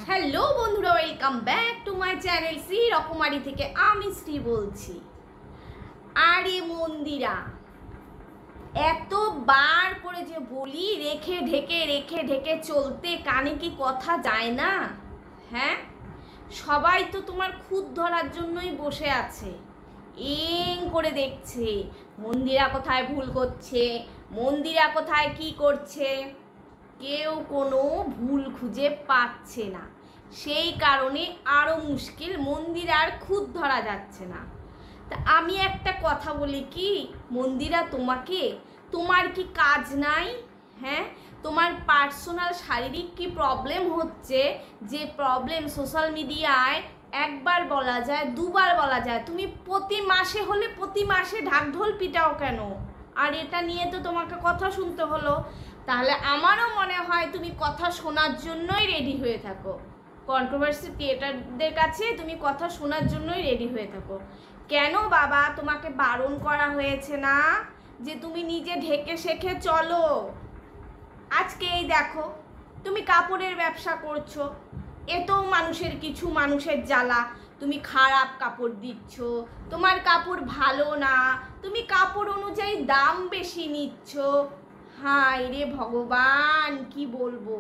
Hello বন্ধুরা, welcome back to my channel Shri রকমারি থেকে আমি শ্রী বলছি। আরে মন্দিরা, এতবার করে যে বলি রেখে ঢেকে চলতে, কানে কি কথা যায় না? হ্যাঁ, সবাই তো তোমার খুদ ধরার জন্যই বসে আছে, এং করে দেখছে মন্দিরা কোথায় ভুল করছে, মন্দিরা কোথায় কি করছে। কেউ কোনো ভুল খুঁজে পাচ্ছে না, সেই কারণে আরও মুশকিল, মন্দির আর খুদ ধরা যাচ্ছে না। তা আমি একটা কথা বলি কি মন্দিরা, তোমার কি কাজ নাই? হ্যাঁ, তোমার পার্সোনাল শারীরিক কি প্রবলেম হচ্ছে, যে প্রবলেম সোশ্যাল মিডিয়ায় একবার বলা যায়, দুবার বলা যায়, তুমি প্রতি মাসে হলে প্রতি মাসে ঢাকঢোল পিটাও কেন? আর এটা নিয়ে তো তোমাকে কথা শুনতে হলো। তাহলে আমারও মনে হয় তুমি কথা শোনার জন্যই রেডি হয়ে থাকো, কন্ট্রোভার্সি ক্রিয়েটারদের কাছে তুমি কথা শোনার জন্যই রেডি হয়ে থাকো। কেন বাবা, তোমাকে বারণ করা হয়েছে না যে তুমি নিজে ঢেকে শেখে চলো? আজকে এই দেখো, তুমি কাপড়ের ব্যবসা করছো, এতেও মানুষের জ্বালা, তুমি খারাপ কাপড় দিচ্ছ, তোমার কাপড় ভালো না, তুমি কাপড় অনুযায়ী দাম বেশি নিচ্ছ। হায় রে ভগবান, কি বলবো।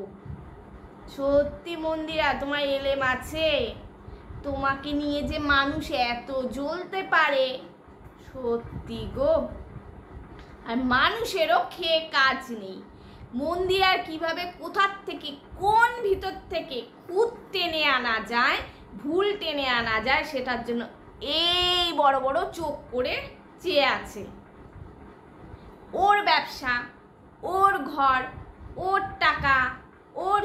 সত্যি মন্দিরা, তোমার এলেম আছে? তোমাকে নিয়ে যে মানুষ এত জ্বলতে পারে, সত্যি গো। আর মানুষেরও খেয়ে কাজ নেই। মন্দিরার কিভাবে কোথার থেকে, কোন ভিতর থেকে খুদ টেনে আনা যায়, ভুল টেনে আনা যায়, সেটার জন্য এই বড় বড় চোখ করে চেয়ে আছে। ওর ব্যবসা, ওর ঘর, ওর টাকা, ওর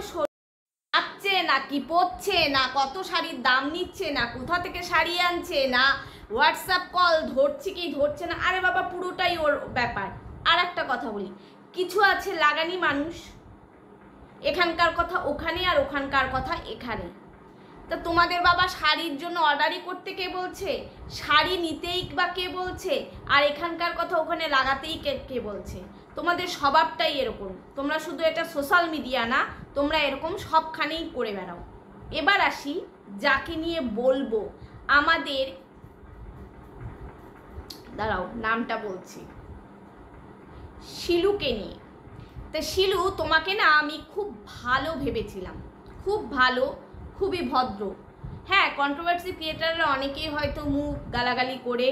আসছে নাকি পড়ছে না, কত শাড়ির দাম নিচ্ছে, না কোথা থেকে শাড়ি আনছে, না হোয়াটসঅ্যাপ কল ধরছে কি ধরছে না, আরে বাবা পুরোটাই ওর ব্যাপার। আর একটা কথা বলি, কিছু আছে লাগানি মানুষ, এখানকার কথা ওখানে আর ওখানকার কথা এখানে। তা তোমাদের বাবা শাড়ির জন্য অর্ডারই করতে কে বলছে? শাড়ি নিতেই বা কে বলছে? আর এখানকার কথা ওখানে লাগাতেই কে বলছে? তোমাদের স্বভাবটাই এরকম। তোমরা শুধু এটা সোশ্যাল মিডিয়া না, তোমরা এরকম সবখানেই করে বেড়াও। এবার আসি যাকে নিয়ে বলবো, আমাদের, দাঁড়াও নামটা বলছি, শিলুকে নিয়ে। তা শিলু, তোমাকে না আমি খুব ভালো ভেবেছিলাম, খুব ভালো, খুবই ভদ্র। হ্যাঁ, কন্ট্রোভার্সি ক্রিয়েটাররা অনেকেই হয়তো মুখ গালাগালি করে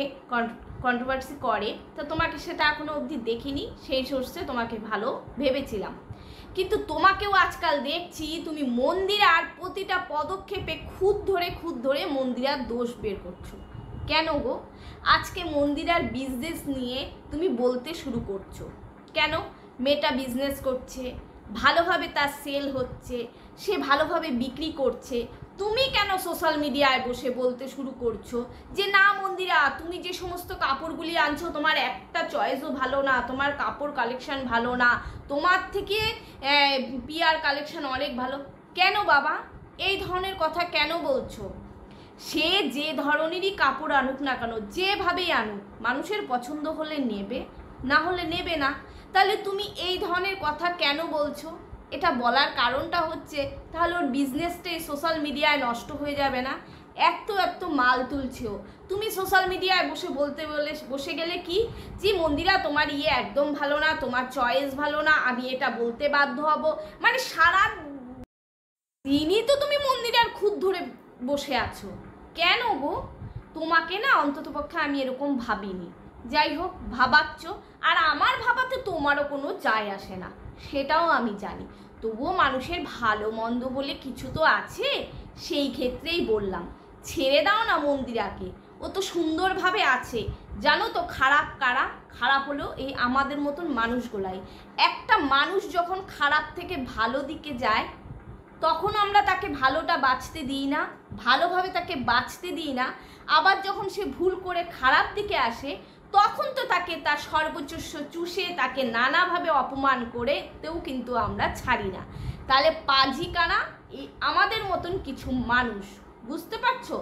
কন্ট্রোভার্সি করে, তো তোমাকে সেটা এখনো অবধি দেখিনি, সেই সোর্সে তোমাকে ভালো ভেবেছিলাম। কিন্তু তোমাকেও আজকাল দেখছি তুমি মন্দিরার প্রতিটা পদক্ষেপে খুদ ধরে মন্দিরার দোষ বের করছো। কেন গো? আজকে মন্দিরার বিজনেস নিয়ে তুমি বলতে শুরু করছো কেন? মেয়েটা বিজনেস করছে, ভালোভাবে তার সেল হচ্ছে, সে ভালোভাবে বিক্রি করছে, তুমি কেন সোশ্যাল মিডিয়ায় বসে বলতে শুরু করছো যে না মন্দিরা, তুমি যে সমস্ত কাপড়গুলি আনছো তোমার একটা চয়েসও ভালো না, তোমার কাপড় কালেকশন ভালো না, তোমার থেকে পিয়ার কালেকশন অনেক ভালো। কেন বাবা এই ধরনের কথা কেন বলছো? সে যে ধরনেরই কাপড় আনুক না কেন, যেভাবেই আনুক, মানুষের পছন্দ হলে নেবে, না হলে নেবে না। তাহলে তুমি এই ধরনের কথা কেন বলছো? এটা বলার কারণটা হচ্ছে তাহলে ওর বিজনেসটাই সোশ্যাল মিডিয়ায় নষ্ট হয়ে যাবে না? এত মাল তুলছেও, তুমি সোশ্যাল মিডিয়ায় বসে গেলে কি যে মন্দিরা তোমার একদম ভালো না, তোমার চয়েস ভালো না, আমি এটা বলতে বাধ্য হব, মানে সারা দিনই তো তুমি মন্দিরার খুদ ধরে বসে আছো। কেন গো? তোমাকে না অন্ততপক্ষে আমি এরকম ভাবিনি। যাই হোক, ভাবাচ্ছ, আর আমার ভাবাতে তোমারও কোনো যায় আসে না, সেটাও আমি জানি। তবুও মানুষের ভালো মন্দ বলে কিছু তো আছে, সেই ক্ষেত্রেই বললাম, ছেড়ে দাও না মন্দিরাকে, ও তো সুন্দরভাবে আছে। জানো তো খারাপ কারা? খারাপ হলো এই আমাদের মতন মানুষগুলাই। একটা মানুষ যখন খারাপ থেকে ভালো দিকে যায়, তখন আমরা তাকে ভালোটা বাঁচতে দিই না, ভালোভাবে তাকে বাঁচতে দিই না। আবার যখন সে ভুল করে খারাপ দিকে আসে, তখন তো তাকে তার সর্বোচ্চ চুষে তাকে নানাভাবে অপমান করে তেও কিন্তু আমরা ছাড়ি না। তাহলে পাজি কারা? এই আমাদের মতন কিছু মানুষ, বুঝতে পারছো?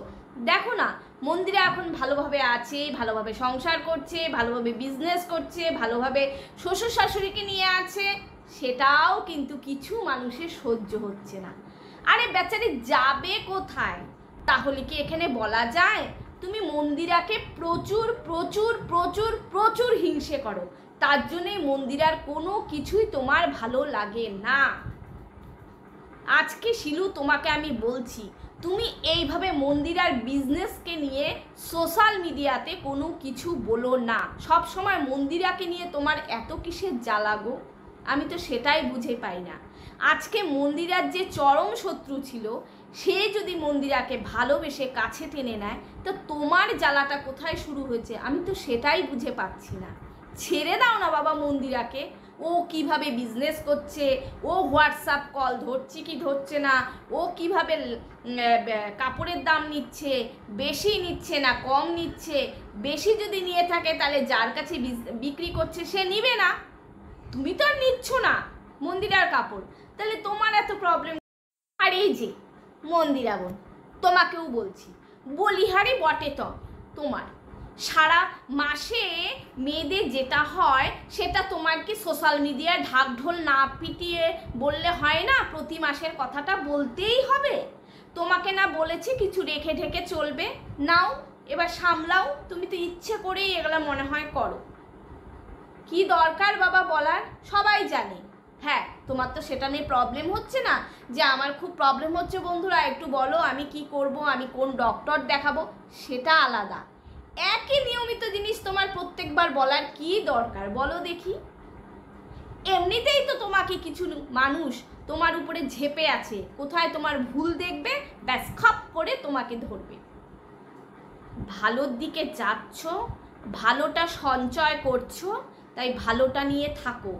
দেখো না, মন্দিরে এখন ভালোভাবে আছে, ভালোভাবে সংসার করছে, ভালোভাবে বিজনেস করছে, ভালোভাবে শ্বশুর শাশুড়িকে নিয়ে আছে, সেটাও কিন্তু কিছু মানুষের সহ্য হচ্ছে না। আরে বেচারি যাবে কোথায়? তাহলে কি এখানে বলা যায় তুমি মন্দিরাকে প্রচুর প্রচুর প্রচুর প্রচুর হিংসে করো, তার জন্যই মন্দিরার কোনো কিছুই তোমার ভালো লাগে না। আজকে শিলু তোমাকে আমি বলছি, তুমি এইভাবে মন্দিরার বিজনেসকে নিয়ে সোশ্যাল মিডিয়াতে কোনো কিছু বলো না। সব সময় মন্দিরাকে নিয়ে তোমার এত কিসের জ্বালাগো, আমি তো সেটাই বুঝে পাই না। আজকে মন্দিরার যে চরম শত্রু ছিল, সে যদি মন্দিরাকে ভালোবেসে কাছে টেনে নেয়, তো তোমার জ্বালাটা কোথায় শুরু হয়েছে আমি তো সেটাই বুঝে পাচ্ছি না। ছেড়ে দাও না বাবা মন্দিরাকে, ও কিভাবে বিজনেস করছে, ও হোয়াটসঅ্যাপ কল ধরছে কি ধরছে না, ও কিভাবে কাপড়ের দাম নিচ্ছে, বেশি নিচ্ছে না কম নিচ্ছে, বেশি যদি নিয়ে থাকে তাহলে যার কাছে বিক্রি করছে সে নিবে না। তুমি তো আর নিচ্ছ না মন্দিরার কাপড়, তাহলে তোমার এত প্রবলেম। আর এই যে মন্দিরা বোন, তোমাকেও বলছি, বলিহারি বটে তো তোমার, সারা মাসে মেয়েদের যেটা হয় সেটা তোমার কি সোশ্যাল মিডিয়ায় ঢাকঢোল না পিটিয়ে বললে হয় না? প্রতি মাসের কথাটা বলতেই হবে। তোমাকে না বলেছি কিছু রেখে ঢেকে চলবে? নাও এবার সামলাও, তুমি তো ইচ্ছে করেই এগুলো মনে হয় করো। কি দরকার বাবা বলার, সবাই জানে। হ্যাঁ, তোমার তো সেটা নিয়ে প্রবলেম হচ্ছে না যে আমার খুব প্রবলেম হচ্ছে বন্ধুরা একটু বলো আমি কি করব, আমি কোন ডক্টর দেখাবো, সেটা আলাদা। একই নিয়মিত জিনিস তোমার প্রত্যেকবার বলার কি দরকার বলো দেখি? এমনিতেই তো তোমাকে কিছু মানুষ তোমার উপরে ঝেপে আছে, কোথায় তোমার ভুল দেখবে ব্যাস খপ করে তোমাকে ধরবে। ভালোর দিকে যাচ্ছ, ভালোটা সঞ্চয় করছো, তাই ভালোটা নিয়ে থাকো।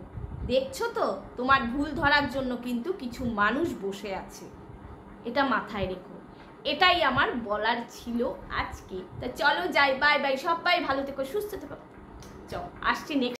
দেখছো তো তোমার ভুল ধরার জন্য কিন্তু কিছু মানুষ বসে আছে, এটা মাথায় রেখো। এটাই আমার বলার ছিল আজকে। তা চলো যাই, বাই বাই, সবাই ভালো থেকো সুস্থ থেকো। চলো আসছি নেক্সট